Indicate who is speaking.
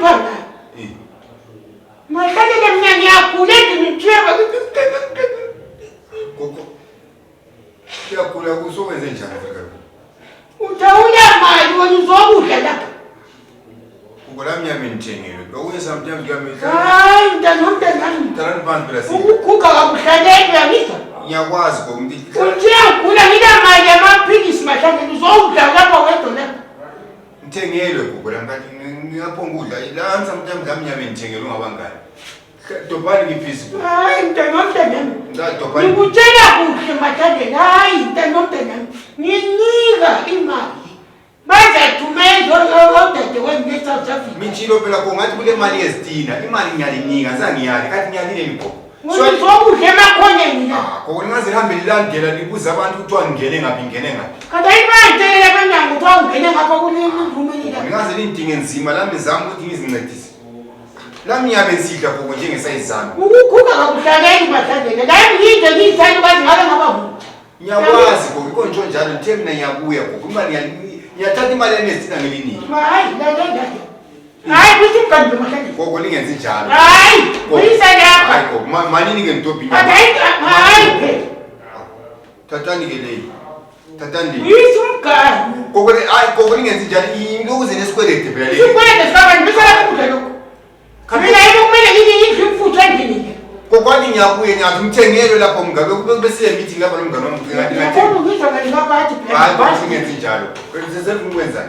Speaker 1: bana. Mashaka ya mnyani yakule kinicheka.
Speaker 2: Koko. Ya kula kusowenze njani fika.
Speaker 1: Utaula mali wanizobuhle lapha.
Speaker 2: Ukolami yami nithengile. Lokho sometimes kuyamisa.
Speaker 1: Hayi mntana.
Speaker 2: Tarani bantu la sini.
Speaker 1: Ukukhuka kabuhlaleke yamisa.
Speaker 2: Ngiyakwazi ngokuthi
Speaker 1: Uthiyakula mina mali amaphilisi mashaka uzowudla lapha wedwa lapha.
Speaker 2: Ngithengelwe gogo lamkathi ngiyaphonga udla. La sometimes ngami yami nithengele ungabangani. Dobani ngifisi.
Speaker 1: Hayi mntana.
Speaker 2: Ngidobani.
Speaker 1: Ngikutshela kuhle mashaka hayi mntana. Nginika imali. Bazathumela odade wena South Africa.
Speaker 2: Minjilo phela kongathi kule mali yezitina, imali ngiyalinika, sangiyali, kathi ngiyalile ngigogo.
Speaker 1: Ngizokudla emakhoneni la.
Speaker 2: Gogo ningaze lihambe lilandela libuza abantu ukuthi ngene ngaphi.
Speaker 1: Kada imali abanyango ukuthi ungene ngapha kunemvumeni la.
Speaker 2: Ningaze nindinge nzima lami ngizama ukuthi ngizincedise. Lami ngiyabe nsidla gogo njengesayizami.
Speaker 1: Ukukhuka kabuhlaleki bahlandele. La ngiyide ngiyithanda kwazi ngabe ngaba hu.
Speaker 2: Ngiyakwazi gogo konke njalo ngithe mina ngiyabuya gogo imali ngiyathatha imali yezitina ngelinini.
Speaker 1: Hayi la. Hayi kuthi mkanti mahlandele.
Speaker 2: Gogo ningenzi njalo.
Speaker 1: Hayi uyisa lapha.
Speaker 2: Hayi gogo manini ngentopini.
Speaker 1: Hayi.
Speaker 2: Thatani ke leyi. Thatani.
Speaker 1: Yisumgani.
Speaker 2: Gogo ningenzi njalo lokhu zenesikwelede phela leyi.
Speaker 1: Sikwelede sabantu bisala kudla lokho. Mina yini kumele ngiyidle imfutho endlini.
Speaker 2: Kokwathi ngiyabuye ngiyathi umthengelwe lapho mngabe kube besiye meeting lapha nomngane wami ngathi ngathi.
Speaker 1: Ngiyabona ngizwa ngani ngabathi phela.
Speaker 2: Hayi, singenzi njalo. Kwenze self ukwenza.